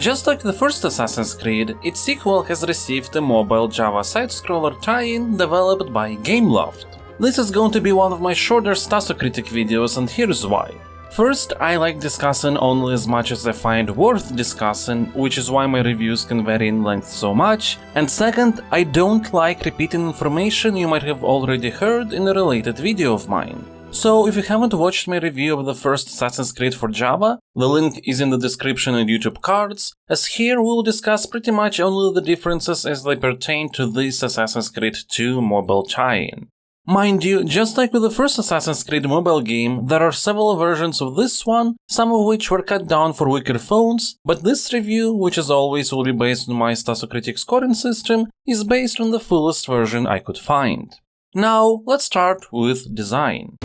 Just like the first Assassin's Creed, its sequel has received a mobile Java side-scroller tie-in developed by Gameloft. This is going to be one of my shorter Stasocritic videos, and here's why. First, I like discussing only as much as I find worth discussing, which is why my reviews can vary in length so much, and second, I don't like repeating information you might have already heard in a related video of mine. So if you haven't watched my review of the first Assassin's Creed for Java, the link is in the description and YouTube cards, as here we'll discuss pretty much only the differences as they pertain to this Assassin's Creed 2 mobile tie-in. Mind you, just like with the first Assassin's Creed mobile game, there are several versions of this one, some of which were cut down for weaker phones, but this review, which as always will be based on my Stasocritic scoring system, is based on the fullest version I could find. Now, let's start with design.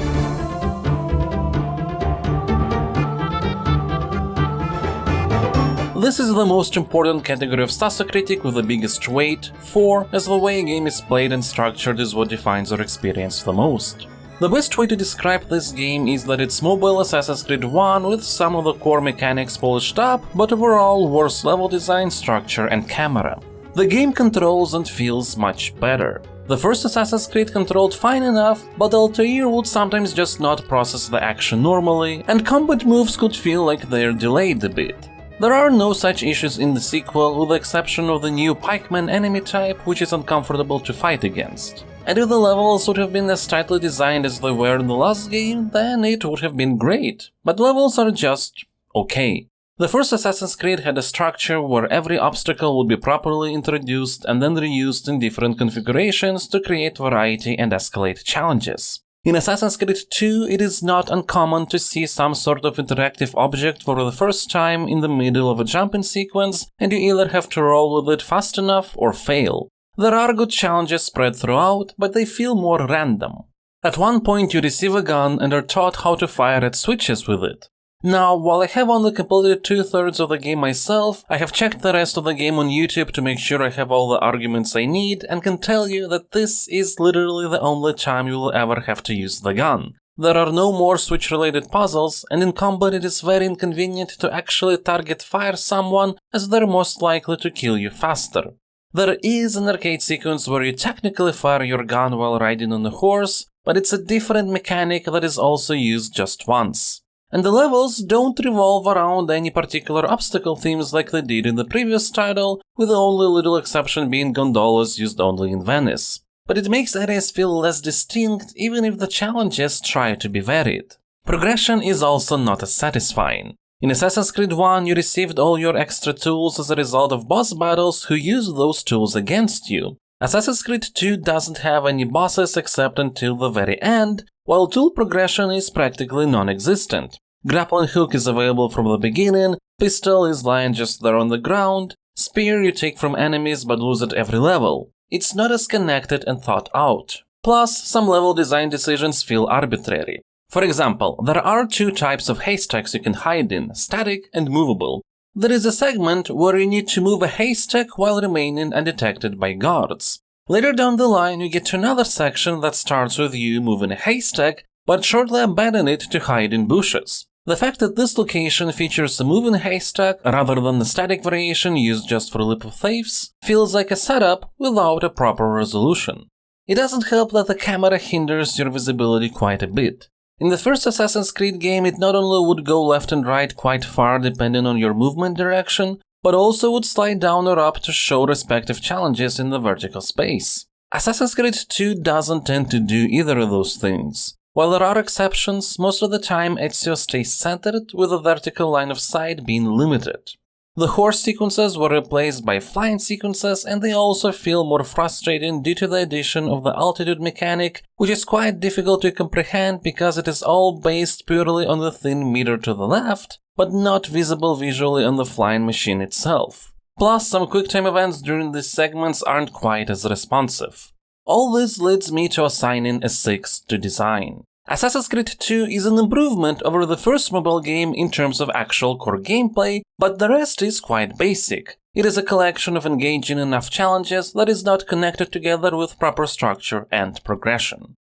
This is the most important category of Stasocritic with the biggest weight, for as the way a game is played and structured is what defines our experience the most. The best way to describe this game is that it's mobile Assassin's Creed 1 with some of the core mechanics polished up, but overall worse level design, structure and camera. The game controls and feels much better. The first Assassin's Creed controlled fine enough, but Altair would sometimes just not process the action normally, and combat moves could feel like they're delayed a bit. There are no such issues in the sequel, with the exception of the new pikeman enemy type, which is uncomfortable to fight against. And if the levels would have been as tightly designed as they were in the last game, then it would have been great. But levels are just okay. The first Assassin's Creed had a structure where every obstacle would be properly introduced and then reused in different configurations to create variety and escalate challenges. In Assassin's Creed 2, it is not uncommon to see some sort of interactive object for the first time in the middle of a jumping sequence, and you either have to roll with it fast enough or fail. There are good challenges spread throughout, but they feel more random. At one point you receive a gun and are taught how to fire at switches with it. Now, while I have only completed 2/3 of the game myself, I have checked the rest of the game on YouTube to make sure I have all the arguments I need, and can tell you that this is literally the only time you will ever have to use the gun. There are no more switch-related puzzles, and in combat it is very inconvenient to actually target fire someone, as they're most likely to kill you faster. There is an arcade sequence where you technically fire your gun while riding on a horse, but it's a different mechanic that is also used just once. And the levels don't revolve around any particular obstacle themes like they did in the previous title, with the only little exception being gondolas used only in Venice. But it makes areas feel less distinct even if the challenges try to be varied. Progression is also not as satisfying. In Assassin's Creed 1 you received all your extra tools as a result of boss battles who use those tools against you. Assassin's Creed 2 doesn't have any bosses except until the very end, while tool progression is practically non-existent. Grappling hook is available from the beginning, pistol is lying just there on the ground, spear you take from enemies but lose at every level. It's not as connected and thought out. Plus, some level design decisions feel arbitrary. For example, there are two types of haystacks you can hide in, static and movable. There is a segment where you need to move a haystack while remaining undetected by guards. Later down the line you get to another section that starts with you moving a haystack, but shortly abandon it to hide in bushes. The fact that this location features a moving haystack rather than the static variation used just for lip of thieves feels like a setup without a proper resolution. It doesn't help that the camera hinders your visibility quite a bit. In the first Assassin's Creed game it not only would go left and right quite far depending on your movement direction, but also would slide down or up to show respective challenges in the vertical space. Assassin's Creed 2 doesn't tend to do either of those things. While there are exceptions, most of the time Ezio stays centered, with the vertical line of sight being limited. The horse sequences were replaced by flying sequences, and they also feel more frustrating due to the addition of the altitude mechanic, which is quite difficult to comprehend because it is all based purely on the thin meter to the left, but not visible visually on the flying machine itself. Plus, some QuickTime events during these segments aren't quite as responsive. All this leads me to assigning a 6 to design. Assassin's Creed 2 is an improvement over the first mobile game in terms of actual core gameplay, but the rest is quite basic. It is a collection of engaging enough challenges that is not connected together with proper structure and progression.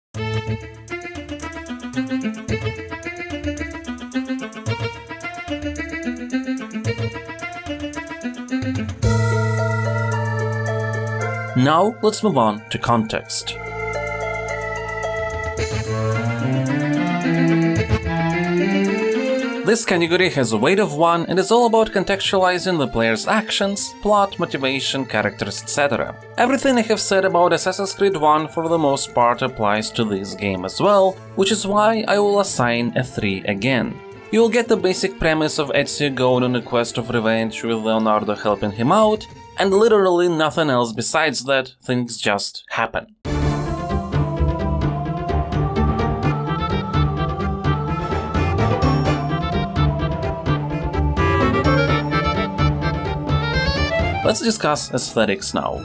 Now let's move on to context. This category has a weight of 1 and is all about contextualizing the player's actions, plot, motivation, characters, etc. Everything I have said about Assassin's Creed 1 for the most part applies to this game as well, which is why I will assign a 3 again. You will get the basic premise of Ezio going on a quest of revenge with Leonardo helping him out, and literally nothing else besides that. Things just happen. Let's discuss aesthetics now.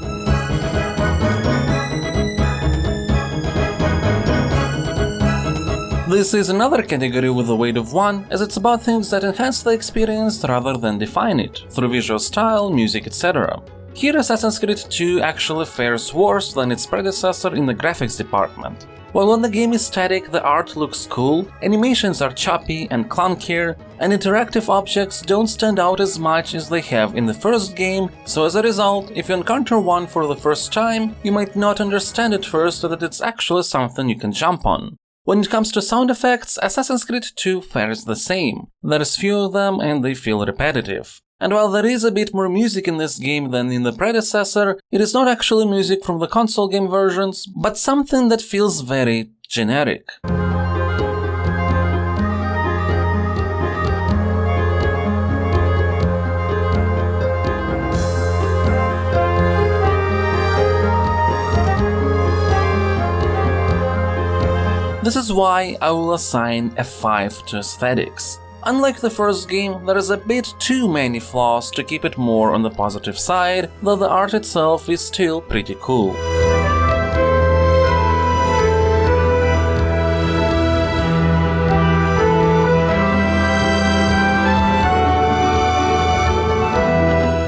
This is another category with a weight of 1, as it's about things that enhance the experience rather than define it, through visual style, music, etc. Here Assassin's Creed 2 actually fares worse than its predecessor in the graphics department. While when the game is static, the art looks cool, animations are choppy and clunkier, and interactive objects don't stand out as much as they have in the first game, so as a result, if you encounter one for the first time, you might not understand at first that it's actually something you can jump on. When it comes to sound effects, Assassin's Creed 2 fares the same. There's few of them and they feel repetitive. And while there is a bit more music in this game than in the predecessor, it is not actually music from the console game versions, but something that feels very generic. This is why I will assign a 5 to aesthetics. Unlike the first game, there is a bit too many flaws to keep it more on the positive side, though the art itself is still pretty cool.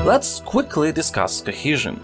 Let's quickly discuss cohesion.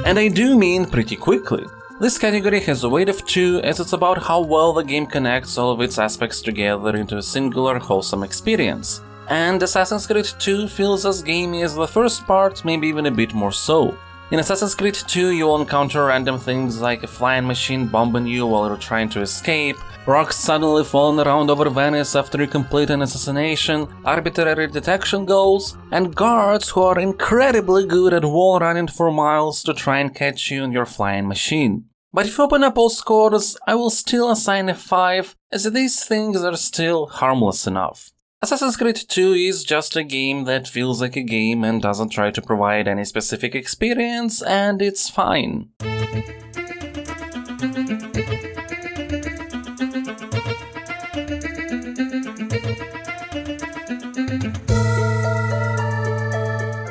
And I do mean pretty quickly. This category has a weight of 2, as it's about how well the game connects all of its aspects together into a singular wholesome experience. And Assassin's Creed 2 feels as gamey as the first part, maybe even a bit more so. In Assassin's Creed 2 you'll encounter random things like a flying machine bombing you while you're trying to escape, rocks suddenly falling around over Venice after you complete an assassination, arbitrary detection goals, and guards who are incredibly good at wall running for miles to try and catch you in your flying machine. But if you open up all scores, I will still assign a 5, as these things are still harmless enough. Assassin's Creed 2 is just a game that feels like a game and doesn't try to provide any specific experience, and it's fine.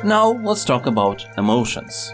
Now let's talk about emotions.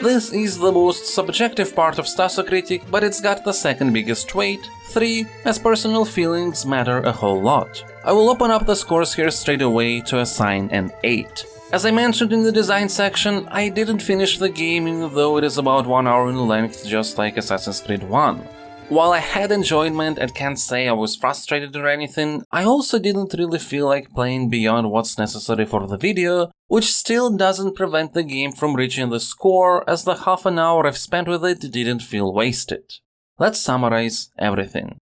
This is the most subjective part of Stasocritic, but it's got the second biggest weight, 3, as personal feelings matter a whole lot. I will open up the scores here straight away to assign an 8. As I mentioned in the design section, I didn't finish the game even though it is about 1 hour in length, just like Assassin's Creed 1. While I had enjoyment and can't say I was frustrated or anything, I also didn't really feel like playing beyond what's necessary for the video, which still doesn't prevent the game from reaching the score, as the half an hour I've spent with it didn't feel wasted. Let's summarize everything.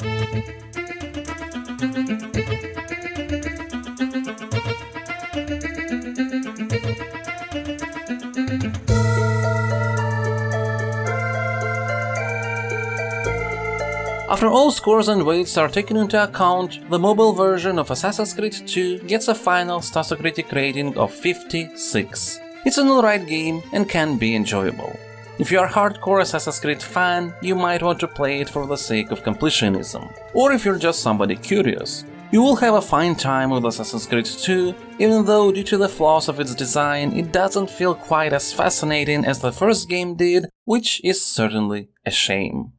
After all scores and weights are taken into account, the mobile version of Assassin's Creed 2 gets a final Stasocritic rating of 56. It's an alright game and can be enjoyable. If you are a hardcore Assassin's Creed fan, you might want to play it for the sake of completionism. Or if you're just somebody curious, you will have a fine time with Assassin's Creed 2, even though due to the flaws of its design it doesn't feel quite as fascinating as the first game did, which is certainly a shame.